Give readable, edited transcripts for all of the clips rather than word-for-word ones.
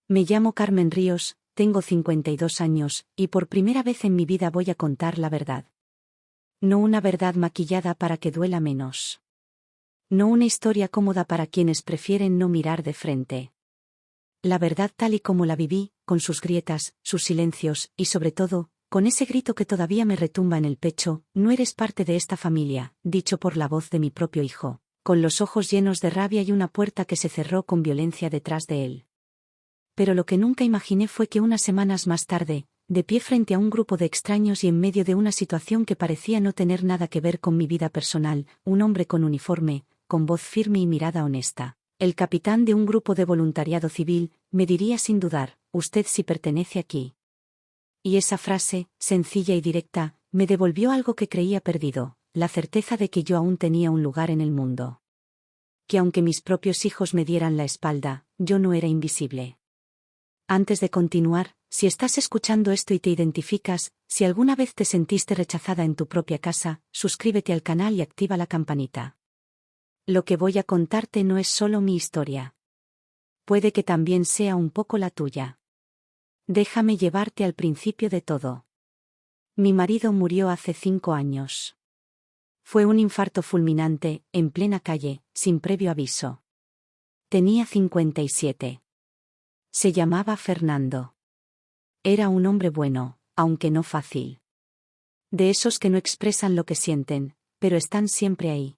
Me llamo Carmen Ríos, tengo 52 años, y por primera vez en mi vida voy a contar la verdad. No una verdad maquillada para que duela menos. No una historia cómoda para quienes prefieren no mirar de frente. La verdad tal y como la viví, con sus grietas, sus silencios, y sobre todo, con ese grito que todavía me retumba en el pecho: no eres parte de esta familia, dicho por la voz de mi propio hijo, con los ojos llenos de rabia y una puerta que se cerró con violencia detrás de él. Pero lo que nunca imaginé fue que unas semanas más tarde, de pie frente a un grupo de extraños y en medio de una situación que parecía no tener nada que ver con mi vida personal, un hombre con uniforme, con voz firme y mirada honesta, el capitán de un grupo de voluntariado civil, me diría sin dudar: «Usted sí pertenece aquí». Y esa frase, sencilla y directa, me devolvió algo que creía perdido, la certeza de que yo aún tenía un lugar en el mundo. Que aunque mis propios hijos me dieran la espalda, yo no era invisible. Antes de continuar, si estás escuchando esto y te identificas, si alguna vez te sentiste rechazada en tu propia casa, suscríbete al canal y activa la campanita. Lo que voy a contarte no es solo mi historia. Puede que también sea un poco la tuya. Déjame llevarte al principio de todo. Mi marido murió hace 5 años. Fue un infarto fulminante, en plena calle, sin previo aviso. Tenía 57. Se llamaba Fernando. Era un hombre bueno, aunque no fácil. De esos que no expresan lo que sienten, pero están siempre ahí.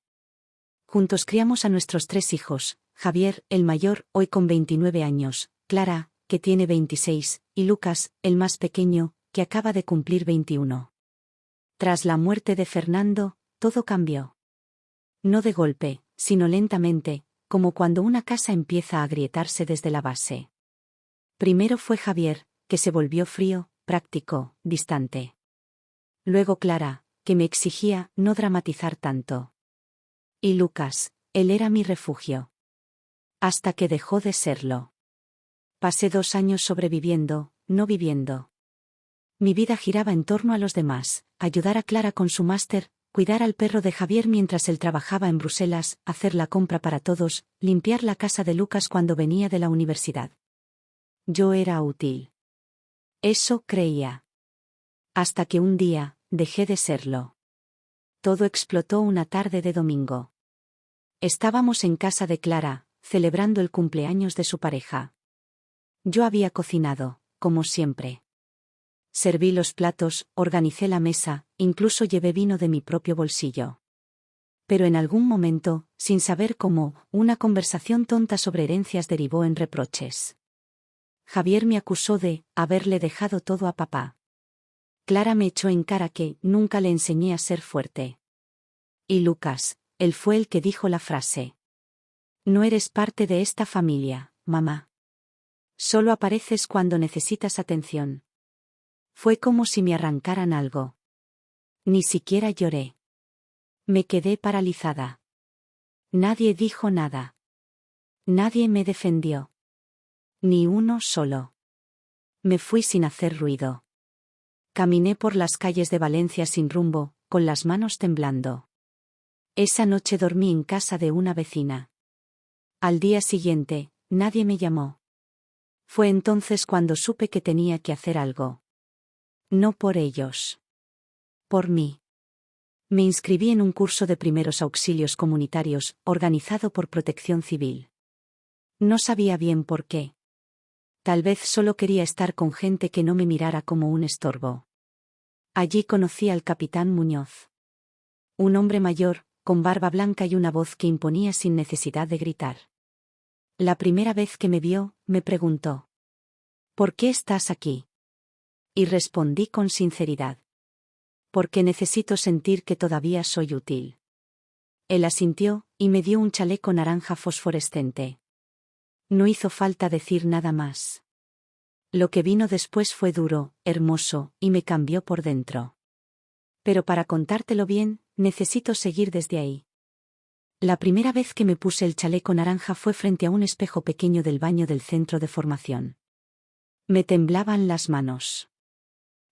Juntos criamos a nuestros 3 hijos, Javier, el mayor, hoy con 29 años, Clara, que tiene 26, y Lucas, el más pequeño, que acaba de cumplir 21. Tras la muerte de Fernando, todo cambió. No de golpe, sino lentamente, como cuando una casa empieza a agrietarse desde la base. Primero fue Javier, que se volvió frío, práctico, distante. Luego Clara, que me exigía no dramatizar tanto. Y Lucas, él era mi refugio. Hasta que dejó de serlo. Pasé 2 años sobreviviendo, no viviendo. Mi vida giraba en torno a los demás: ayudar a Clara con su máster, cuidar al perro de Javier mientras él trabajaba en Bruselas, hacer la compra para todos, limpiar la casa de Lucas cuando venía de la universidad. Yo era útil. Eso creía. Hasta que un día, dejé de serlo. Todo explotó una tarde de domingo. Estábamos en casa de Clara, celebrando el cumpleaños de su pareja. Yo había cocinado, como siempre. Serví los platos, organicé la mesa, incluso llevé vino de mi propio bolsillo. Pero en algún momento, sin saber cómo, una conversación tonta sobre herencias derivó en reproches. Javier me acusó de haberle dejado todo a papá. Clara me echó en cara que nunca le enseñé a ser fuerte. Y Lucas, él fue el que dijo la frase: «No eres parte de esta familia, mamá. Solo apareces cuando necesitas atención». Fue como si me arrancaran algo. Ni siquiera lloré. Me quedé paralizada. Nadie dijo nada. Nadie me defendió. Ni uno solo. Me fui sin hacer ruido. Caminé por las calles de Valencia sin rumbo, con las manos temblando. Esa noche dormí en casa de una vecina. Al día siguiente, nadie me llamó. Fue entonces cuando supe que tenía que hacer algo. No por ellos. Por mí. Me inscribí en un curso de primeros auxilios comunitarios, organizado por Protección Civil. No sabía bien por qué. Tal vez solo quería estar con gente que no me mirara como un estorbo. Allí conocí al capitán Muñoz. Un hombre mayor, con barba blanca y una voz que imponía sin necesidad de gritar. La primera vez que me vio, me preguntó: «¿Por qué estás aquí?». Y respondí con sinceridad: «Porque necesito sentir que todavía soy útil». Él asintió, y me dio un chaleco naranja fosforescente. No hizo falta decir nada más. Lo que vino después fue duro, hermoso, y me cambió por dentro. Pero para contártelo bien, necesito seguir desde ahí. La primera vez que me puse el chaleco naranja fue frente a un espejo pequeño del baño del centro de formación. Me temblaban las manos.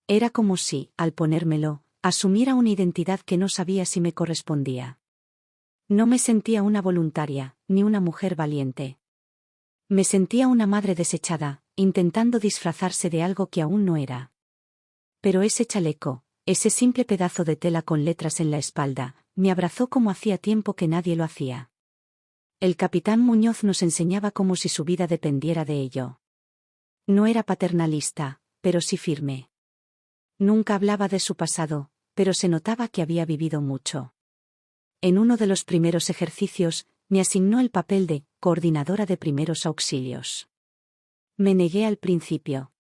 Era como si, al ponérmelo, asumiera una identidad que no sabía si me correspondía. No me sentía una voluntaria, ni una mujer valiente. Me sentía una madre desechada, intentando disfrazarse de algo que aún no era. Pero ese chaleco, ese simple pedazo de tela con letras en la espalda, me abrazó como hacía tiempo que nadie lo hacía. El capitán Muñoz nos enseñaba como si su vida dependiera de ello. No era paternalista, pero sí firme. Nunca hablaba de su pasado, pero se notaba que había vivido mucho. En uno de los primeros ejercicios, me asignó el papel de coordinadora de primeros auxilios. Me negué al principio.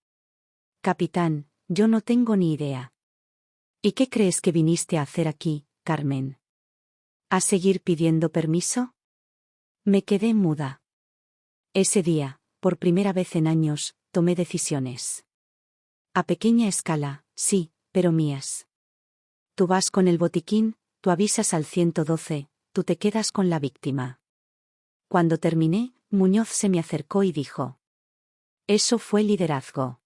Capitán, yo no tengo ni idea. ¿Y qué crees que viniste a hacer aquí, Carmen? ¿A seguir pidiendo permiso? Me quedé muda. Ese día, por primera vez en años, tomé decisiones. A pequeña escala, sí, pero mías. Tú vas con el botiquín, tú avisas al 112, tú te quedas con la víctima. Cuando terminé, Muñoz se me acercó y dijo: eso fue liderazgo.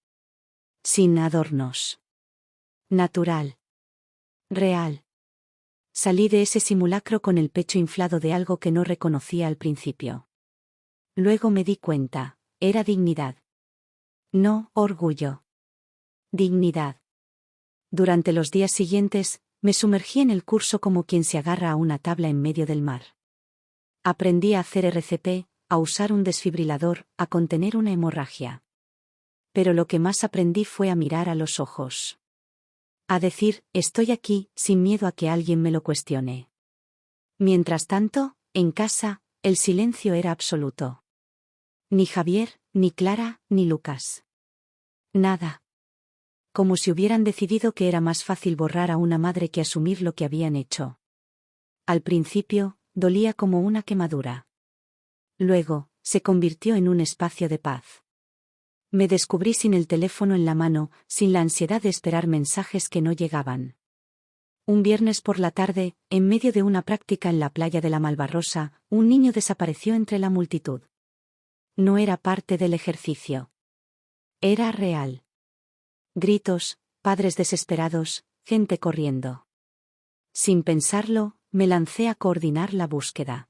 Sin adornos. Natural. Real. Salí de ese simulacro con el pecho inflado de algo que no reconocía al principio. Luego me di cuenta, era dignidad. No orgullo. Dignidad. Durante los días siguientes, me sumergí en el curso como quien se agarra a una tabla en medio del mar. Aprendí a hacer RCP, a usar un desfibrilador, a contener una hemorragia. Pero lo que más aprendí fue a mirar a los ojos. A decir, estoy aquí, sin miedo a que alguien me lo cuestione. Mientras tanto, en casa, el silencio era absoluto. Ni Javier, ni Clara, ni Lucas. Nada. Como si hubieran decidido que era más fácil borrar a una madre que asumir lo que habían hecho. Al principio, dolía como una quemadura. Luego, se convirtió en un espacio de paz. Me descubrí sin el teléfono en la mano, sin la ansiedad de esperar mensajes que no llegaban. Un viernes por la tarde, en medio de una práctica en la playa de la Malvarrosa, un niño desapareció entre la multitud. No era parte del ejercicio. Era real. Gritos, padres desesperados, gente corriendo. Sin pensarlo, me lancé a coordinar la búsqueda.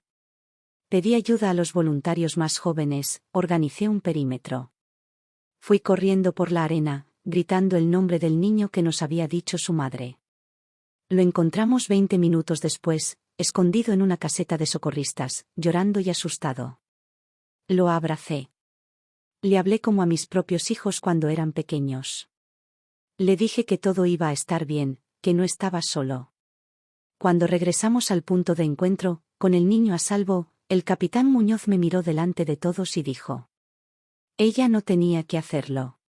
Pedí ayuda a los voluntarios más jóvenes, organicé un perímetro. Fui corriendo por la arena, gritando el nombre del niño que nos había dicho su madre. Lo encontramos 20 minutos después, escondido en una caseta de socorristas, llorando y asustado. Lo abracé. Le hablé como a mis propios hijos cuando eran pequeños. Le dije que todo iba a estar bien, que no estaba solo. Cuando regresamos al punto de encuentro, con el niño a salvo, el capitán Muñoz me miró delante de todos y dijo: ella no tenía que hacerlo.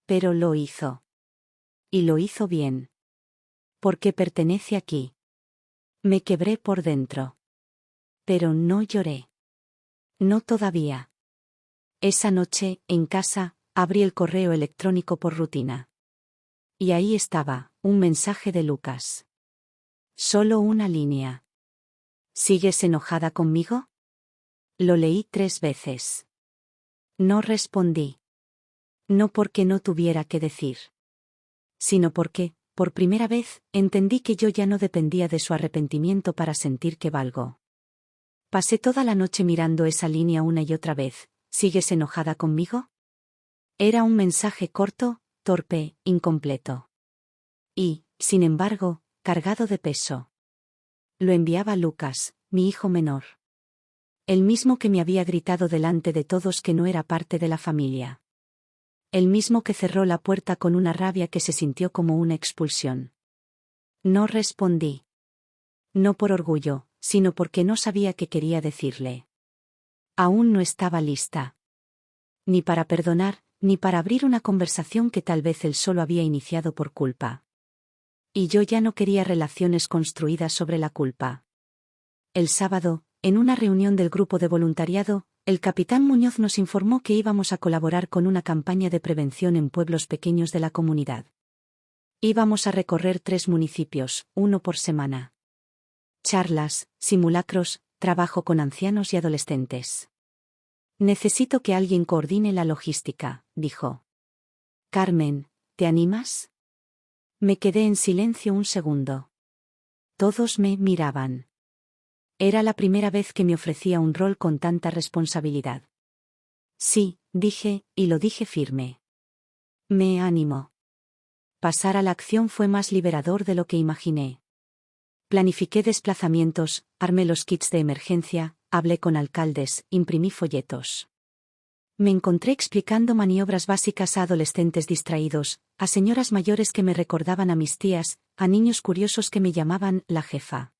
Pero lo hizo. Y lo hizo bien. Porque pertenece aquí. Me quebré por dentro. Pero no lloré. No todavía. Esa noche, en casa, abrí el correo electrónico por rutina. Y ahí estaba, un mensaje de Lucas. Solo una línea. ¿Sigues enojada conmigo? Lo leí 3 veces. No respondí. No porque no tuviera que decir. Sino porque, por primera vez, entendí que yo ya no dependía de su arrepentimiento para sentir que valgo. Pasé toda la noche mirando esa línea una y otra vez. ¿Sigues enojada conmigo? Era un mensaje corto, torpe, incompleto. Y, sin embargo, cargado de peso. Lo enviaba Lucas, mi hijo menor. El mismo que me había gritado delante de todos que no era parte de la familia. El mismo que cerró la puerta con una rabia que se sintió como una expulsión. No respondí. No por orgullo, sino porque no sabía qué quería decirle. Aún no estaba lista. Ni para perdonar, ni para abrir una conversación que tal vez él solo había iniciado por culpa. Y yo ya no quería relaciones construidas sobre la culpa. El sábado, en una reunión del grupo de voluntariado, el capitán Muñoz nos informó que íbamos a colaborar con una campaña de prevención en pueblos pequeños de la comunidad. Íbamos a recorrer 3 municipios, 1 por semana. Charlas, simulacros, trabajo con ancianos y adolescentes. Necesito que alguien coordine la logística, dijo. Carmen, ¿te animas? Me quedé en silencio un segundo. Todos me miraban. Era la primera vez que me ofrecía un rol con tanta responsabilidad. Sí, dije, y lo dije firme. Me animó. Pasar a la acción fue más liberador de lo que imaginé. Planifiqué desplazamientos, armé los kits de emergencia, hablé con alcaldes, imprimí folletos. Me encontré explicando maniobras básicas a adolescentes distraídos, a señoras mayores que me recordaban a mis tías, a niños curiosos que me llamaban la jefa.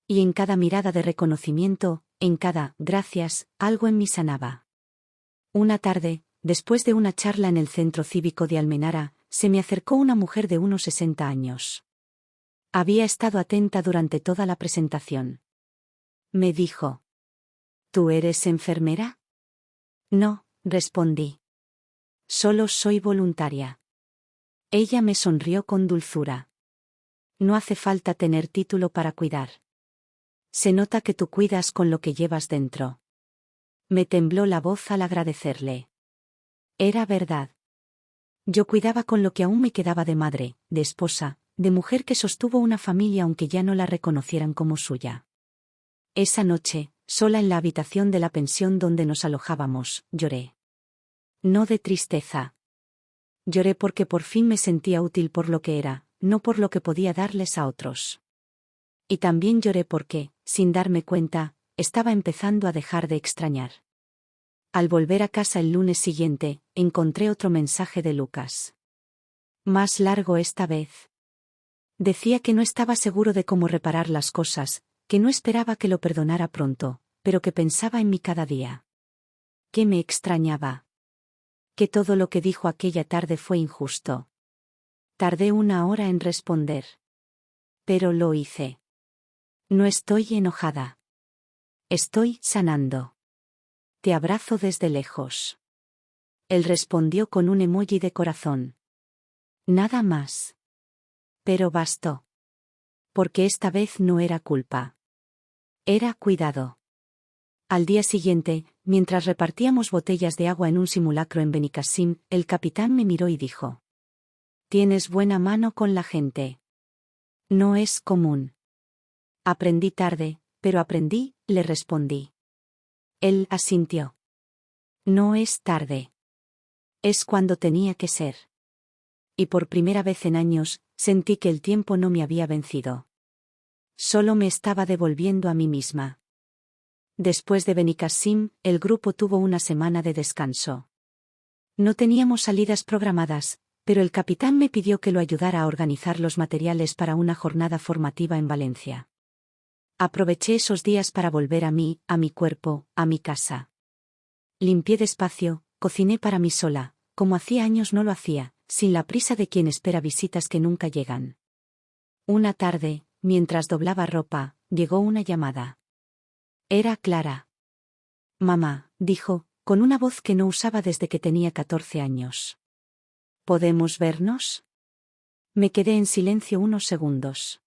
Y en cada mirada de reconocimiento, en cada gracias, algo en mí sanaba. Una tarde, después de una charla en el centro cívico de Almenara, se me acercó una mujer de unos 60 años. Había estado atenta durante toda la presentación. Me dijo: ¿Tú eres enfermera? No, respondí. Solo soy voluntaria. Ella me sonrió con dulzura. No hace falta tener título para cuidar. Se nota que tú cuidas con lo que llevas dentro. Me tembló la voz al agradecerle. Era verdad. Yo cuidaba con lo que aún me quedaba de madre, de esposa, de mujer que sostuvo una familia aunque ya no la reconocieran como suya. Esa noche, sola en la habitación de la pensión donde nos alojábamos, lloré. No de tristeza. Lloré porque por fin me sentía útil por lo que era, no por lo que podía darles a otros. Y también lloré porque, sin darme cuenta, estaba empezando a dejar de extrañar. Al volver a casa el lunes siguiente, encontré otro mensaje de Lucas. Más largo esta vez. Decía que no estaba seguro de cómo reparar las cosas, que no esperaba que lo perdonara pronto, pero que pensaba en mí cada día. Que me extrañaba. Que todo lo que dijo aquella tarde fue injusto. Tardé 1 hora en responder. Pero lo hice. No estoy enojada. Estoy sanando. Te abrazo desde lejos. Él respondió con un emoji de corazón. Nada más. Pero bastó. Porque esta vez no era culpa. Era cuidado. Al día siguiente, mientras repartíamos botellas de agua en un simulacro en Benicassim, el capitán me miró y dijo: Tienes buena mano con la gente. No es común. Aprendí tarde, pero aprendí, le respondí. Él asintió. No es tarde. Es cuando tenía que ser. Y por primera vez en años, sentí que el tiempo no me había vencido. Solo me estaba devolviendo a mí misma. Después de Benicassim, el grupo tuvo una semana de descanso. No teníamos salidas programadas, pero el capitán me pidió que lo ayudara a organizar los materiales para una jornada formativa en Valencia. Aproveché esos días para volver a mí, a mi cuerpo, a mi casa. Limpié despacio, cociné para mí sola, como hacía años no lo hacía, sin la prisa de quien espera visitas que nunca llegan. Una tarde, mientras doblaba ropa, llegó una llamada. Era Clara. Mamá, dijo, con una voz que no usaba desde que tenía 14 años. ¿Podemos vernos? Me quedé en silencio unos segundos.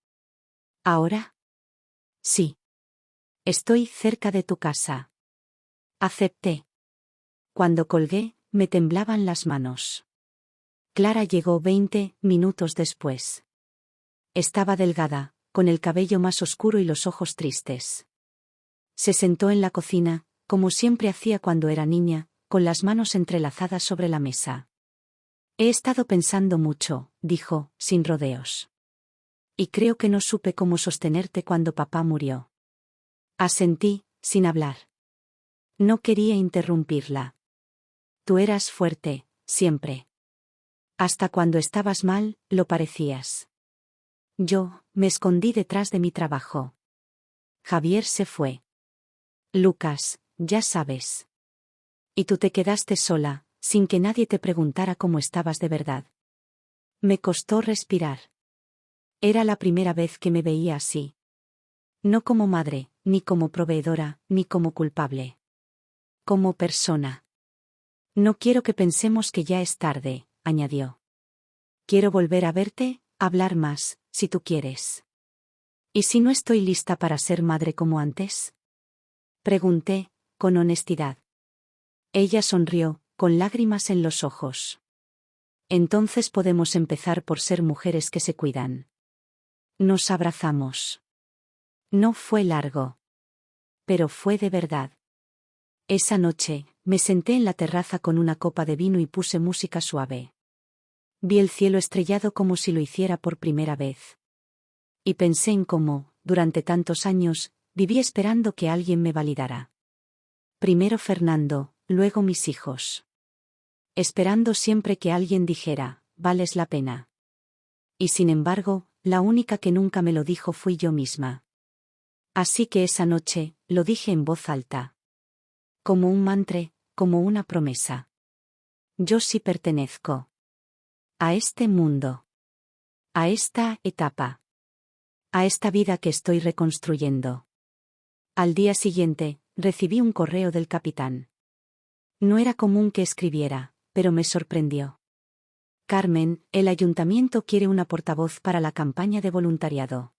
¿Ahora? Sí. Estoy cerca de tu casa. Acepté. Cuando colgué, me temblaban las manos. Clara llegó 20 minutos después. Estaba delgada, con el cabello más oscuro y los ojos tristes. Se sentó en la cocina, como siempre hacía cuando era niña, con las manos entrelazadas sobre la mesa. He estado pensando mucho, dijo, sin rodeos. Y creo que no supe cómo sostenerte cuando papá murió. Asentí, sin hablar. No quería interrumpirla. Tú eras fuerte, siempre. Hasta cuando estabas mal, lo parecías. Yo, me escondí detrás de mi trabajo. Javier se fue. Lucas, ya sabes. Y tú te quedaste sola, sin que nadie te preguntara cómo estabas de verdad. Me costó respirar. Era la primera vez que me veía así. No como madre, ni como proveedora, ni como culpable. Como persona. No quiero que pensemos que ya es tarde, añadió. Quiero volver a verte, hablar más, si tú quieres. ¿Y si no estoy lista para ser madre como antes? Pregunté, con honestidad. Ella sonrió, con lágrimas en los ojos. Entonces podemos empezar por ser mujeres que se cuidan. Nos abrazamos. No fue largo. Pero fue de verdad. Esa noche, me senté en la terraza con una copa de vino y puse música suave. Vi el cielo estrellado como si lo hiciera por primera vez. Y pensé en cómo, durante tantos años, viví esperando que alguien me validara. Primero Fernando, luego mis hijos. Esperando siempre que alguien dijera, vales la pena. Y sin embargo, la única que nunca me lo dijo fui yo misma. Así que esa noche, lo dije en voz alta. Como un mantra, como una promesa. Yo sí pertenezco. A este mundo. A esta etapa. A esta vida que estoy reconstruyendo. Al día siguiente, recibí un correo del capitán. No era común que escribiera, pero me sorprendió. Carmen, el ayuntamiento quiere una portavoz para la campaña de voluntariado.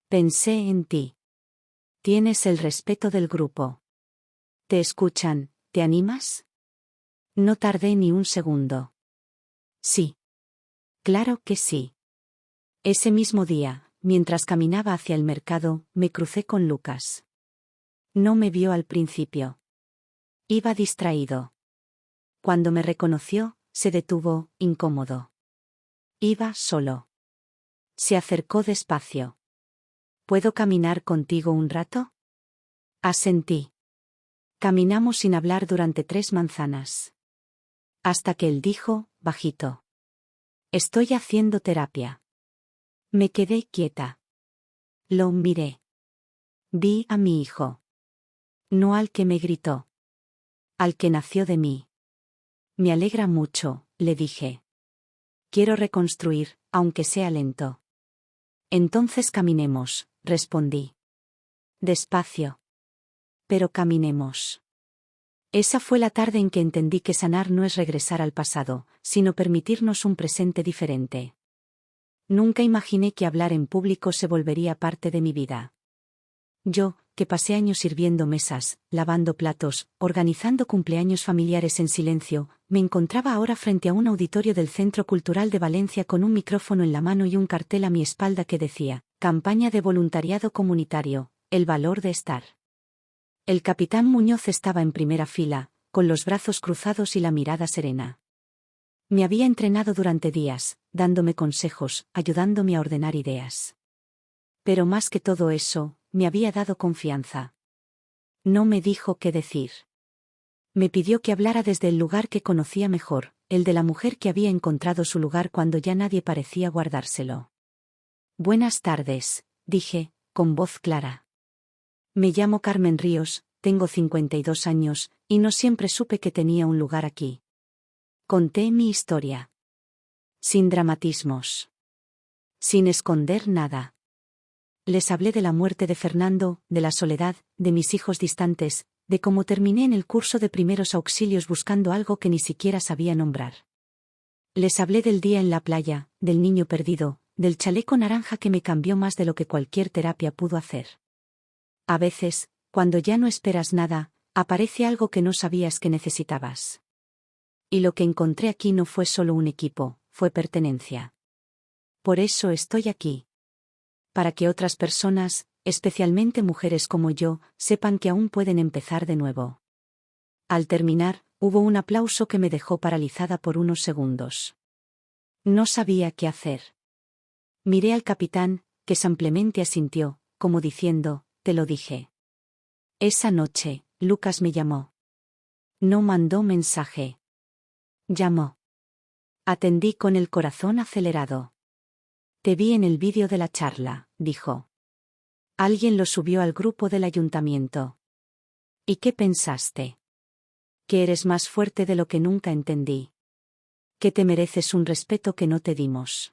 Pensé en ti. Tienes el respeto del grupo. Te escuchan, ¿te animas? No tardé ni un segundo. Sí. Claro que sí. Ese mismo día, mientras caminaba hacia el mercado, me crucé con Lucas. No me vio al principio. Iba distraído. Cuando me reconoció, se detuvo, incómodo. Iba solo. Se acercó despacio. ¿Puedo caminar contigo un rato? Asentí. Caminamos sin hablar durante 3 manzanas. Hasta que él dijo, bajito. Estoy haciendo terapia. Me quedé quieta. Lo miré. Vi a mi hijo. No al que me gritó. Al que nació de mí. Me alegra mucho, le dije. Quiero reconstruir, aunque sea lento. Entonces caminemos, respondí. Despacio. Pero caminemos. Esa fue la tarde en que entendí que sanar no es regresar al pasado, sino permitirnos un presente diferente. Nunca imaginé que hablar en público se volvería parte de mi vida. Yo, que pasé años sirviendo mesas, lavando platos, organizando cumpleaños familiares en silencio, me encontraba ahora frente a un auditorio del Centro Cultural de Valencia con un micrófono en la mano y un cartel a mi espalda que decía, Campaña de voluntariado comunitario, el valor de estar. El capitán Muñoz estaba en primera fila, con los brazos cruzados y la mirada serena. Me había entrenado durante días, dándome consejos, ayudándome a ordenar ideas. Pero más que todo eso, me había dado confianza. No me dijo qué decir. Me pidió que hablara desde el lugar que conocía mejor, el de la mujer que había encontrado su lugar cuando ya nadie parecía guardárselo. Buenas tardes, dije, con voz clara. Me llamo Carmen Ríos, tengo 52 años, y no siempre supe que tenía un lugar aquí. Conté mi historia. Sin dramatismos. Sin esconder nada. Les hablé de la muerte de Fernando, de la soledad, de mis hijos distantes, de cómo terminé en el curso de primeros auxilios buscando algo que ni siquiera sabía nombrar. Les hablé del día en la playa, del niño perdido, del chaleco naranja que me cambió más de lo que cualquier terapia pudo hacer. A veces, cuando ya no esperas nada, aparece algo que no sabías que necesitabas. Y lo que encontré aquí no fue solo un equipo, fue pertenencia. Por eso estoy aquí. Para que otras personas, especialmente mujeres como yo, sepan que aún pueden empezar de nuevo. Al terminar, hubo un aplauso que me dejó paralizada por unos segundos. No sabía qué hacer. Miré al capitán, que simplemente asintió, como diciendo, te lo dije. Esa noche, Lucas me llamó. No mandó mensaje. Llamó. Atendí con el corazón acelerado. Te vi en el vídeo de la charla, dijo. Alguien lo subió al grupo del ayuntamiento. ¿Y qué pensaste? Que eres más fuerte de lo que nunca entendí. Que te mereces un respeto que no te dimos.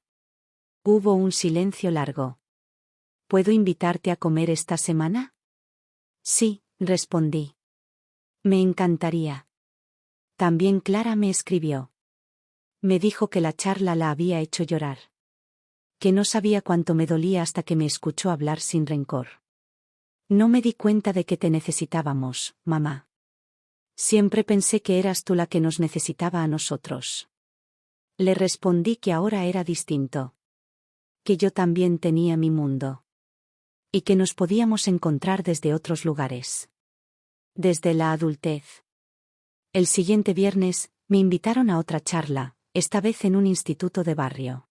Hubo un silencio largo. ¿Puedo invitarte a comer esta semana? Sí, respondí. Me encantaría. También Clara me escribió. Me dijo que la charla la había hecho llorar. Que no sabía cuánto me dolía hasta que me escuchó hablar sin rencor. No me di cuenta de que te necesitábamos, mamá. Siempre pensé que eras tú la que nos necesitaba a nosotros. Le respondí que ahora era distinto. Que yo también tenía mi mundo. Y que nos podíamos encontrar desde otros lugares. Desde la adultez. El siguiente viernes, me invitaron a otra charla, esta vez en un instituto de barrio.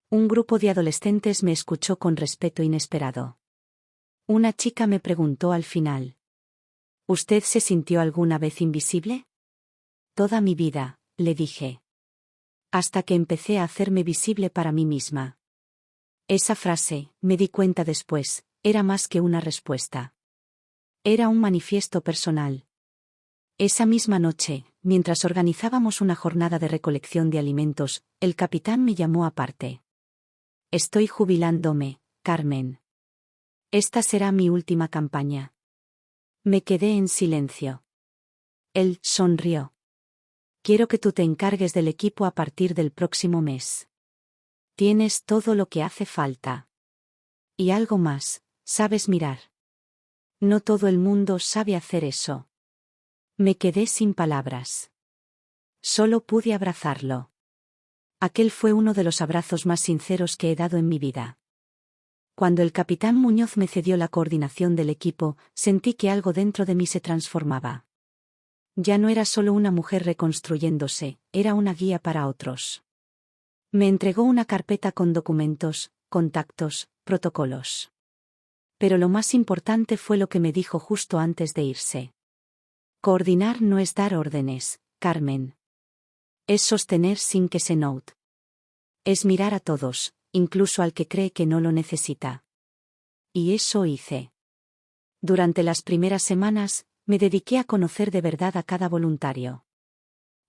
Un grupo de adolescentes me escuchó con respeto inesperado. Una chica me preguntó al final: ¿Usted se sintió alguna vez invisible? Toda mi vida, le dije. Hasta que empecé a hacerme visible para mí misma. Esa frase, me di cuenta después, era más que una respuesta. Era un manifiesto personal. Esa misma noche, mientras organizábamos una jornada de recolección de alimentos, el capitán me llamó aparte. Estoy jubilándome, Carmen. Esta será mi última campaña. Me quedé en silencio. Él sonrió. Quiero que tú te encargues del equipo a partir del próximo mes. Tienes todo lo que hace falta. Y algo más, sabes mirar. No todo el mundo sabe hacer eso. Me quedé sin palabras. Solo pude abrazarlo. Aquel fue uno de los abrazos más sinceros que he dado en mi vida. Cuando el capitán Muñoz me cedió la coordinación del equipo, sentí que algo dentro de mí se transformaba. Ya no era solo una mujer reconstruyéndose, era una guía para otros. Me entregó una carpeta con documentos, contactos, protocolos. Pero lo más importante fue lo que me dijo justo antes de irse. Coordinar no es dar órdenes, Carmen. Es sostener sin que se note. Es mirar a todos, incluso al que cree que no lo necesita. Y eso hice. Durante las primeras semanas, me dediqué a conocer de verdad a cada voluntario.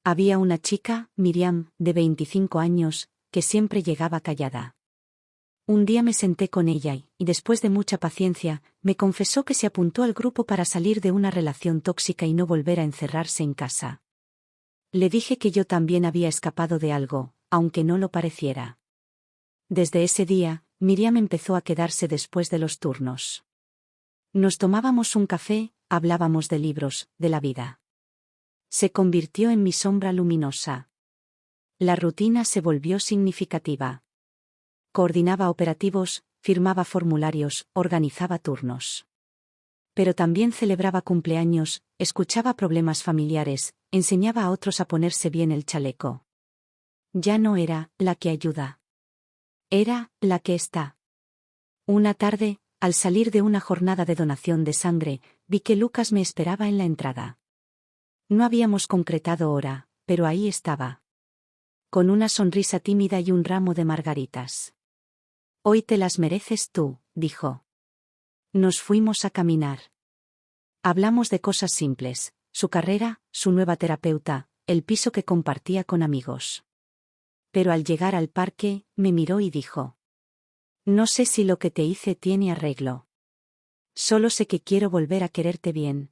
Había una chica, Miriam, de 25 años, que siempre llegaba callada. Un día me senté con ella y, después de mucha paciencia, me confesó que se apuntó al grupo para salir de una relación tóxica y no volver a encerrarse en casa. Le dije que yo también había escapado de algo, aunque no lo pareciera. Desde ese día, Miriam empezó a quedarse después de los turnos. Nos tomábamos un café, hablábamos de libros, de la vida. Se convirtió en mi sombra luminosa. La rutina se volvió significativa. Coordinaba operativos, firmaba formularios, organizaba turnos. Pero también celebraba cumpleaños, escuchaba problemas familiares, enseñaba a otros a ponerse bien el chaleco. Ya no era la que ayuda. Era la que está. Una tarde, al salir de una jornada de donación de sangre, vi que Lucas me esperaba en la entrada. No habíamos concretado hora, pero ahí estaba. Con una sonrisa tímida y un ramo de margaritas. Hoy te las mereces tú, dijo. Nos fuimos a caminar. Hablamos de cosas simples, su carrera, su nueva terapeuta, el piso que compartía con amigos. Pero al llegar al parque, me miró y dijo: No sé si lo que te hice tiene arreglo. Solo sé que quiero volver a quererte bien.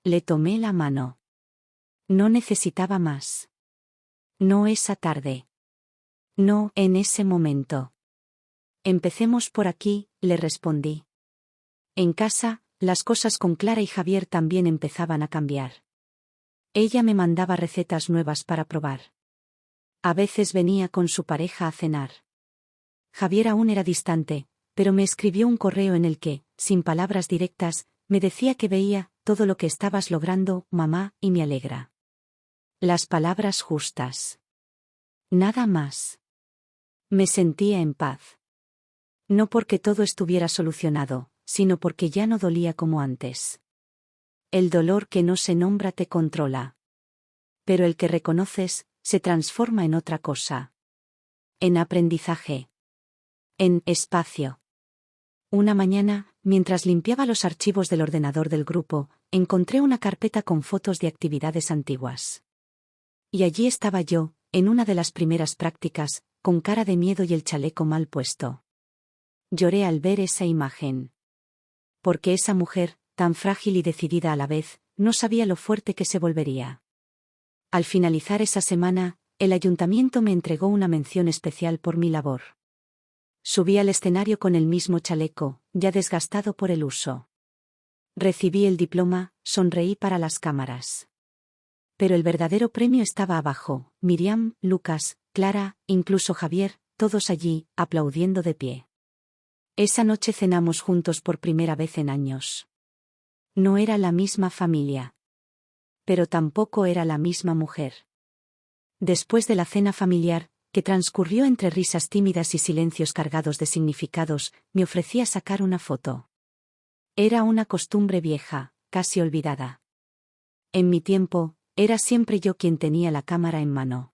Le tomé la mano. No necesitaba más. No esa tarde. No en ese momento. Empecemos por aquí, le respondí. En casa, las cosas con Clara y Javier también empezaban a cambiar. Ella me mandaba recetas nuevas para probar. A veces venía con su pareja a cenar. Javier aún era distante, pero me escribió un correo en el que, sin palabras directas, me decía que veía todo lo que estabas logrando, mamá, y me alegra. Las palabras justas. Nada más. Me sentía en paz. No porque todo estuviera solucionado, sino porque ya no dolía como antes. El dolor que no se nombra te controla. Pero el que reconoces, se transforma en otra cosa. En aprendizaje. En espacio. Una mañana, mientras limpiaba los archivos del ordenador del grupo, encontré una carpeta con fotos de actividades antiguas. Y allí estaba yo, en una de las primeras prácticas, con cara de miedo y el chaleco mal puesto. Lloré al ver esa imagen. Porque esa mujer, tan frágil y decidida a la vez, no sabía lo fuerte que se volvería. Al finalizar esa semana, el ayuntamiento me entregó una mención especial por mi labor. Subí al escenario con el mismo chaleco, ya desgastado por el uso. Recibí el diploma, sonreí para las cámaras. Pero el verdadero premio estaba abajo: Miriam, Lucas, Clara, incluso Javier, todos allí, aplaudiendo de pie. Esa noche cenamos juntos por primera vez en años. No era la misma familia. Pero tampoco era la misma mujer. Después de la cena familiar, que transcurrió entre risas tímidas y silencios cargados de significados, me ofrecía sacar una foto. Era una costumbre vieja, casi olvidada. En mi tiempo, era siempre yo quien tenía la cámara en mano.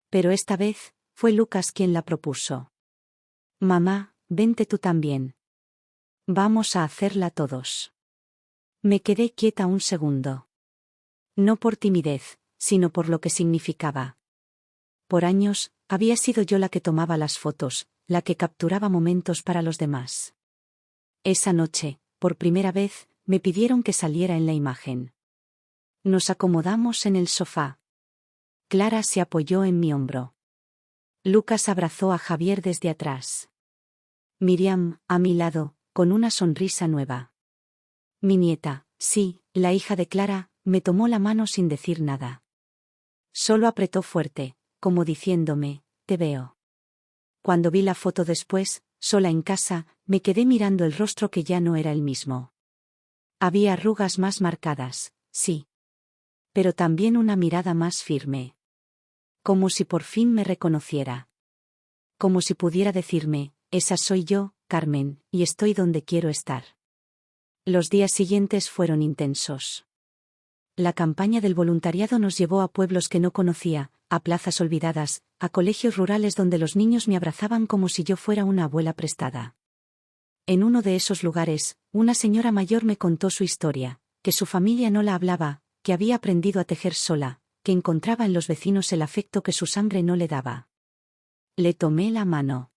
Pero esta vez, fue Lucas quien la propuso. Mamá, vente tú también. Vamos a hacerla todos. Me quedé quieta un segundo. No por timidez, sino por lo que significaba. Por años, había sido yo la que tomaba las fotos, la que capturaba momentos para los demás. Esa noche, por primera vez, me pidieron que saliera en la imagen. Nos acomodamos en el sofá. Clara se apoyó en mi hombro. Lucas abrazó a Javier desde atrás. Miriam, a mi lado, con una sonrisa nueva. Mi nieta, sí, la hija de Clara, me tomó la mano sin decir nada. Solo apretó fuerte, como diciéndome, te veo. Cuando vi la foto después, sola en casa, me quedé mirando el rostro que ya no era el mismo. Había arrugas más marcadas, sí. Pero también una mirada más firme. Como si por fin me reconociera. Como si pudiera decirme, esa soy yo, Carmen, y estoy donde quiero estar. Los días siguientes fueron intensos. La campaña del voluntariado nos llevó a pueblos que no conocía, a plazas olvidadas, a colegios rurales donde los niños me abrazaban como si yo fuera una abuela prestada. En uno de esos lugares, una señora mayor me contó su historia, que su familia no la hablaba, que había aprendido a tejer sola, que encontraba en los vecinos el afecto que su sangre no le daba. Le tomé la mano.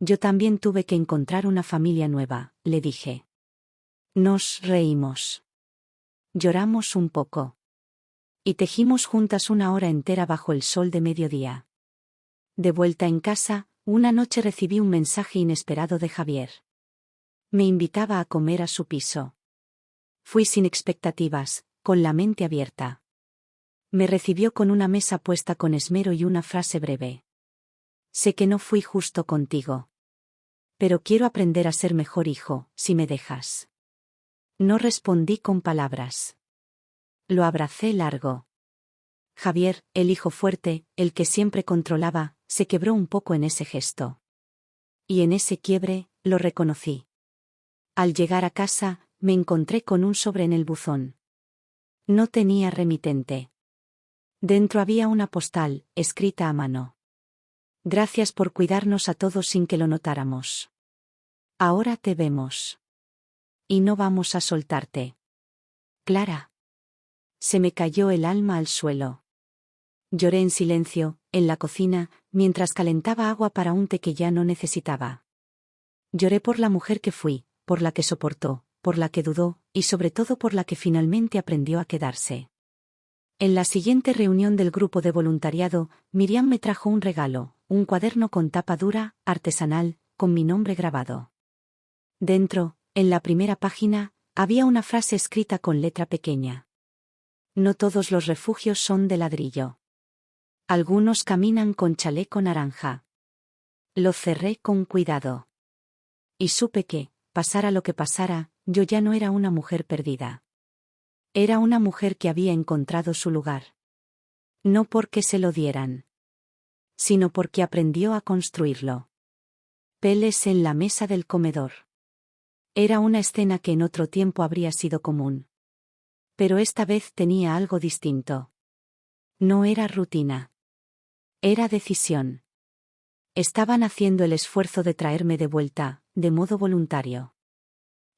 Yo también tuve que encontrar una familia nueva, le dije. Nos reímos. Lloramos un poco. Y tejimos juntas una hora entera bajo el sol de mediodía. De vuelta en casa, una noche recibí un mensaje inesperado de Javier. Me invitaba a comer a su piso. Fui sin expectativas, con la mente abierta. Me recibió con una mesa puesta con esmero y una frase breve. Sé que no fui justo contigo. Pero quiero aprender a ser mejor hijo, si me dejas. No respondí con palabras. Lo abracé largo. Javier, el hijo fuerte, el que siempre controlaba, se quebró un poco en ese gesto. Y en ese quiebre, lo reconocí. Al llegar a casa, me encontré con un sobre en el buzón. No tenía remitente. Dentro había una postal, escrita a mano. Gracias por cuidarnos a todos sin que lo notáramos. Ahora te vemos. Y no vamos a soltarte. Clara. Se me cayó el alma al suelo. Lloré en silencio, en la cocina, mientras calentaba agua para un té que ya no necesitaba. Lloré por la mujer que fui, por la que soportó, por la que dudó, y sobre todo por la que finalmente aprendió a quedarse. En la siguiente reunión del grupo de voluntariado, Miriam me trajo un regalo, un cuaderno con tapa dura, artesanal, con mi nombre grabado. Dentro, en la primera página, había una frase escrita con letra pequeña. No todos los refugios son de ladrillo. Algunos caminan con chaleco naranja. Lo cerré con cuidado. Y supe que, pasara lo que pasara, yo ya no era una mujer perdida. Era una mujer que había encontrado su lugar. No porque se lo dieran, sino porque aprendió a construirlo. Peles en la mesa del comedor. Era una escena que en otro tiempo habría sido común. Pero esta vez tenía algo distinto. No era rutina. Era decisión. Estaban haciendo el esfuerzo de traerme de vuelta, de modo voluntario.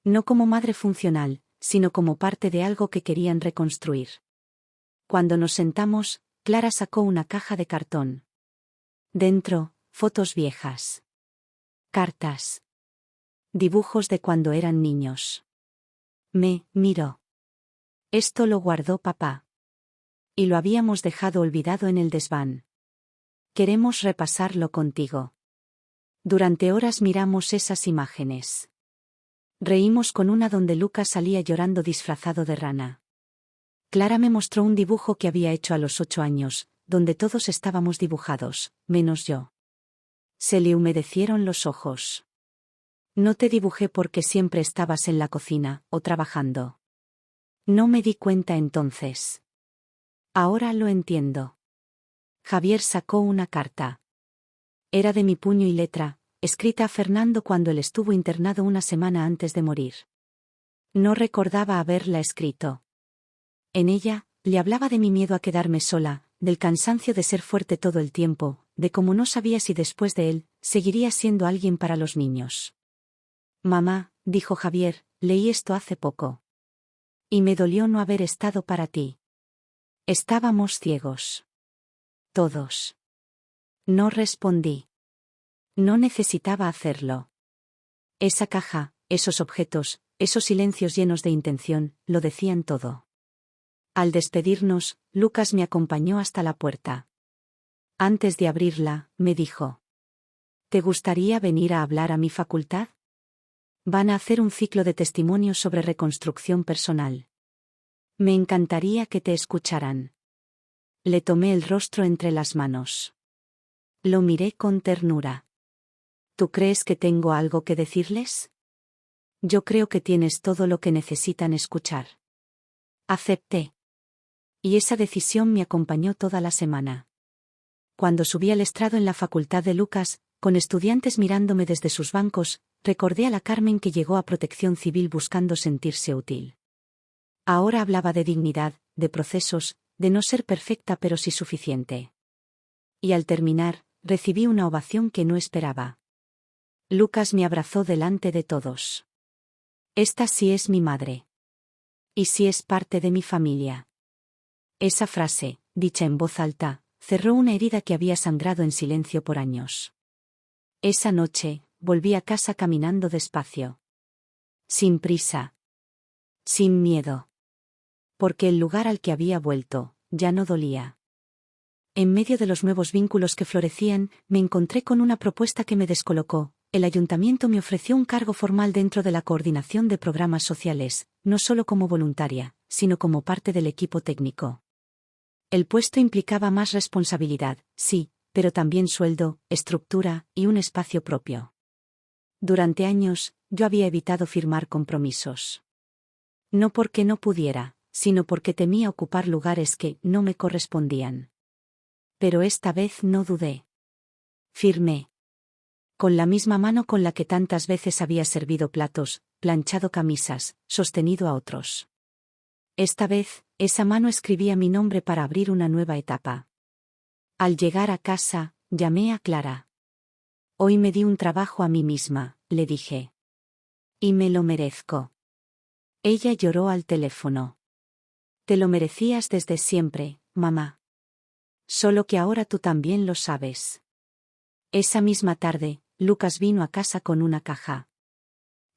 No como madre funcional, sino como parte de algo que querían reconstruir. Cuando nos sentamos, Clara sacó una caja de cartón. Dentro, fotos viejas. Cartas. Dibujos de cuando eran niños. Me miró. Esto lo guardó papá. Y lo habíamos dejado olvidado en el desván. Queremos repasarlo contigo. Durante horas miramos esas imágenes. Reímos con una donde Lucas salía llorando disfrazado de rana. Clara me mostró un dibujo que había hecho a los 8 años, donde todos estábamos dibujados, menos yo. Se le humedecieron los ojos. No te dibujé porque siempre estabas en la cocina, o trabajando. No me di cuenta entonces. Ahora lo entiendo. Javier sacó una carta. Era de mi puño y letra, escrita a Fernando cuando él estuvo internado una semana antes de morir. No recordaba haberla escrito. En ella, le hablaba de mi miedo a quedarme sola, del cansancio de ser fuerte todo el tiempo, de cómo no sabía si después de él, seguiría siendo alguien para los niños. Mamá, dijo Javier, leí esto hace poco. Y me dolió no haber estado para ti. Estábamos ciegos. Todos. No respondí. No necesitaba hacerlo. Esa caja, esos objetos, esos silencios llenos de intención, lo decían todo. Al despedirnos, Lucas me acompañó hasta la puerta. Antes de abrirla, me dijo: ¿te gustaría venir a hablar a mi facultad? Van a hacer un ciclo de testimonios sobre reconstrucción personal. Me encantaría que te escucharan. Le tomé el rostro entre las manos. Lo miré con ternura. ¿Tú crees que tengo algo que decirles? Yo creo que tienes todo lo que necesitan escuchar. Acepté. Y esa decisión me acompañó toda la semana. Cuando subí al estrado en la facultad de Lucas, con estudiantes mirándome desde sus bancos, recordé a la Carmen que llegó a Protección Civil buscando sentirse útil. Ahora hablaba de dignidad, de procesos, de no ser perfecta pero sí suficiente. Y al terminar, recibí una ovación que no esperaba. Lucas me abrazó delante de todos. Esta sí es mi madre. Y sí es parte de mi familia. Esa frase, dicha en voz alta, cerró una herida que había sangrado en silencio por años. Esa noche, volví a casa caminando despacio. Sin prisa. Sin miedo. Porque el lugar al que había vuelto, ya no dolía. En medio de los nuevos vínculos que florecían, me encontré con una propuesta que me descolocó. El ayuntamiento me ofreció un cargo formal dentro de la coordinación de programas sociales, no solo como voluntaria, sino como parte del equipo técnico. El puesto implicaba más responsabilidad, sí, pero también sueldo, estructura y un espacio propio. Durante años, yo había evitado firmar compromisos. No porque no pudiera, sino porque temía ocupar lugares que no me correspondían. Pero esta vez no dudé. Firmé. Con la misma mano con la que tantas veces había servido platos, planchado camisas, sostenido a otros. Esta vez, esa mano escribía mi nombre para abrir una nueva etapa. Al llegar a casa, llamé a Clara. Hoy me di un trabajo a mí misma, le dije. Y me lo merezco. Ella lloró al teléfono. Te lo merecías desde siempre, mamá. Solo que ahora tú también lo sabes. Esa misma tarde, Lucas vino a casa con una caja.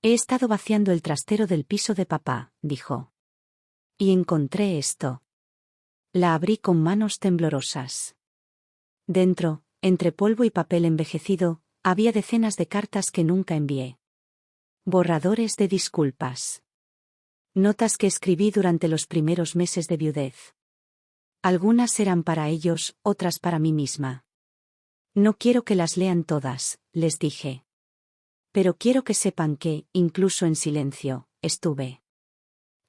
He estado vaciando el trastero del piso de papá, dijo. Y encontré esto. La abrí con manos temblorosas. Dentro, entre polvo y papel envejecido, había decenas de cartas que nunca envié. Borradores de disculpas. Notas que escribí durante los primeros meses de viudez. Algunas eran para ellos, otras para mí misma. No quiero que las lean todas, les dije. Pero quiero que sepan que, incluso en silencio, estuve.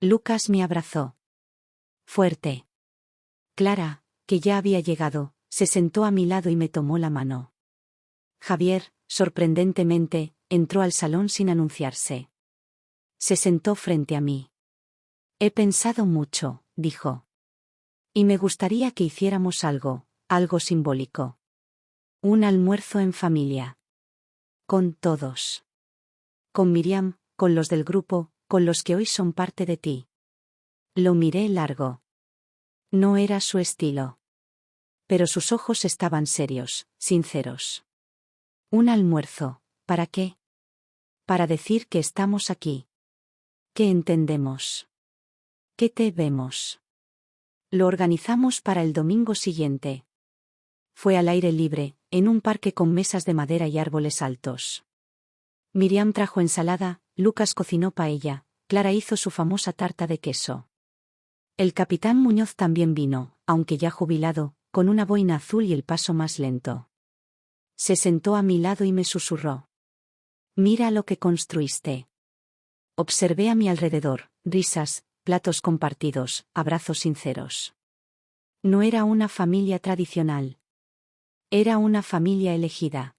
Lucas me abrazó. Fuerte. Clara, que ya había llegado, se sentó a mi lado y me tomó la mano. Javier, sorprendentemente, entró al salón sin anunciarse. Se sentó frente a mí. He pensado mucho, dijo. Y me gustaría que hiciéramos algo simbólico. Un almuerzo en familia. Con todos. Con Miriam, con los del grupo, con los que hoy son parte de ti. Lo miré largo. No era su estilo. Pero sus ojos estaban serios, sinceros. Un almuerzo, ¿para qué? Para decir que estamos aquí. Que entendemos. Que te vemos. Lo organizamos para el domingo siguiente. Fue al aire libre, en un parque con mesas de madera y árboles altos. Miriam trajo ensalada, Lucas cocinó paella, Clara hizo su famosa tarta de queso. El capitán Muñoz también vino, aunque ya jubilado, con una boina azul y el paso más lento. Se sentó a mi lado y me susurró. Mira lo que construiste. Observé a mi alrededor, risas, platos compartidos, abrazos sinceros. No era una familia tradicional. Era una familia elegida.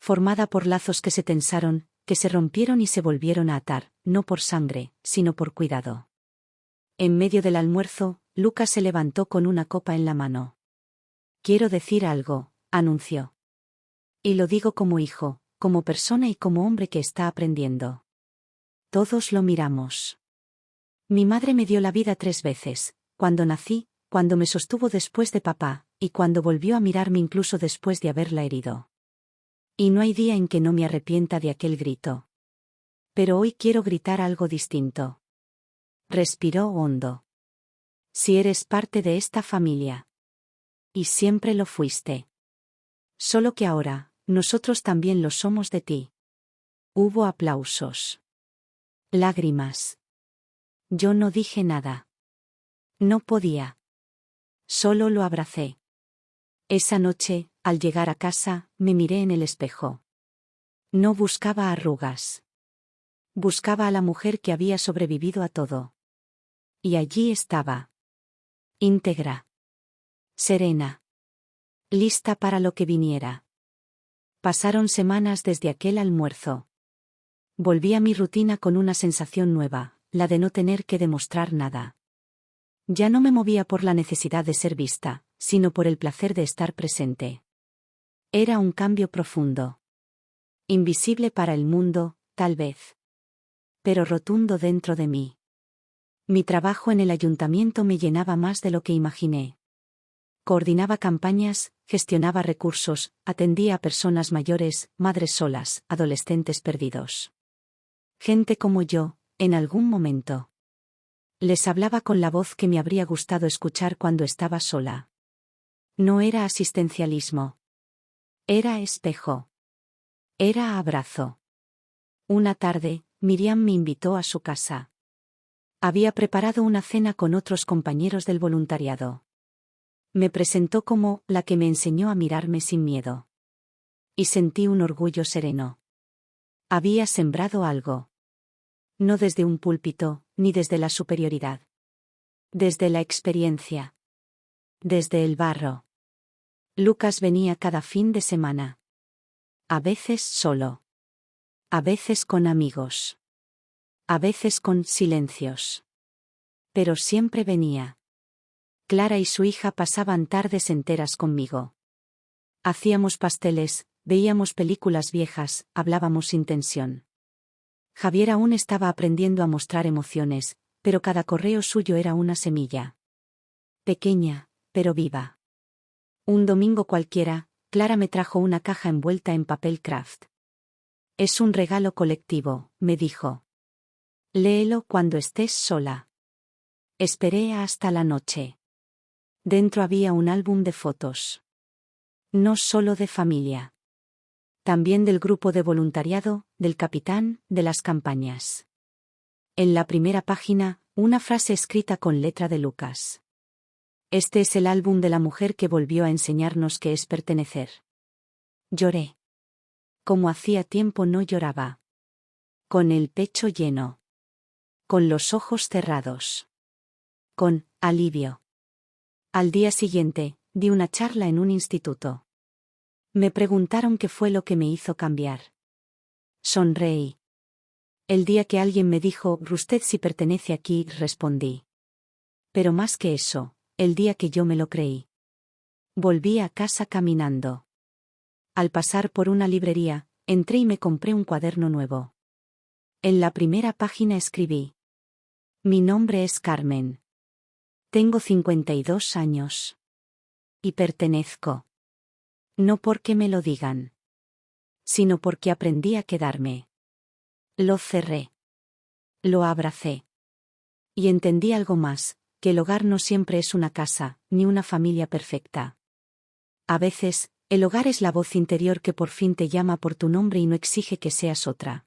Formada por lazos que se tensaron, que se rompieron y se volvieron a atar, no por sangre, sino por cuidado. En medio del almuerzo, Lucas se levantó con una copa en la mano. «Quiero decir algo», anunció. «Y lo digo como hijo, como persona y como hombre que está aprendiendo». Todos lo miramos. Mi madre me dio la vida 3 veces, cuando nací, cuando me sostuvo después de papá, y cuando volvió a mirarme incluso después de haberla herido. Y no hay día en que no me arrepienta de aquel grito. Pero hoy quiero gritar algo distinto. Respiró hondo. Si eres parte de esta familia. Y siempre lo fuiste. Solo que ahora, nosotros también lo somos de ti. Hubo aplausos. Lágrimas. Yo no dije nada. No podía. Solo lo abracé. Esa noche, al llegar a casa, me miré en el espejo. No buscaba arrugas. Buscaba a la mujer que había sobrevivido a todo. Y allí estaba. Íntegra. Serena. Lista para lo que viniera. Pasaron semanas desde aquel almuerzo. Volví a mi rutina con una sensación nueva, la de no tener que demostrar nada. Ya no me movía por la necesidad de ser vista, sino por el placer de estar presente. Era un cambio profundo. Invisible para el mundo, tal vez. Pero rotundo dentro de mí. Mi trabajo en el ayuntamiento me llenaba más de lo que imaginé. Coordinaba campañas, gestionaba recursos, atendía a personas mayores, madres solas, adolescentes perdidos. Gente como yo, en algún momento. Les hablaba con la voz que me habría gustado escuchar cuando estaba sola. No era asistencialismo. Era espejo. Era abrazo. Una tarde, Miriam me invitó a su casa. Había preparado una cena con otros compañeros del voluntariado. Me presentó como la que me enseñó a mirarme sin miedo. Y sentí un orgullo sereno. Había sembrado algo. No desde un púlpito, ni desde la superioridad. Desde la experiencia. Desde el barro. Lucas venía cada fin de semana. A veces solo. A veces con amigos. A veces con silencios. Pero siempre venía. Clara y su hija pasaban tardes enteras conmigo. Hacíamos pasteles, veíamos películas viejas, hablábamos sin tensión. Javier aún estaba aprendiendo a mostrar emociones, pero cada correo suyo era una semilla. Pequeña, pero viva. Un domingo cualquiera, Clara me trajo una caja envuelta en papel craft. Es un regalo colectivo, me dijo. Léelo cuando estés sola. Esperé hasta la noche. Dentro había un álbum de fotos. No solo de familia. También del grupo de voluntariado, del capitán, de las campañas. En la primera página, una frase escrita con letra de Lucas. Este es el álbum de la mujer que volvió a enseñarnos qué es pertenecer. Lloré. Como hacía tiempo no lloraba. Con el pecho lleno. Con los ojos cerrados. Con alivio. Al día siguiente, di una charla en un instituto. Me preguntaron qué fue lo que me hizo cambiar. Sonreí. El día que alguien me dijo, «¿Usted sí pertenece aquí?», respondí. Pero más que eso, el día que yo me lo creí. Volví a casa caminando. Al pasar por una librería, entré y me compré un cuaderno nuevo. En la primera página escribí. Mi nombre es Carmen. Tengo 52 años. Y pertenezco. No porque me lo digan. Sino porque aprendí a quedarme. Lo cerré. Lo abracé. Y entendí algo más, que el hogar no siempre es una casa, ni una familia perfecta. A veces, el hogar es la voz interior que por fin te llama por tu nombre y no exige que seas otra.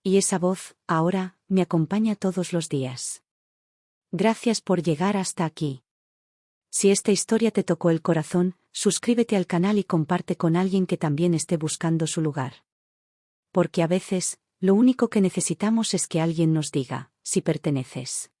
Y esa voz, ahora, me acompaña todos los días. Gracias por llegar hasta aquí. Si esta historia te tocó el corazón, suscríbete al canal y comparte con alguien que también esté buscando su lugar. Porque a veces, lo único que necesitamos es que alguien nos diga, si perteneces.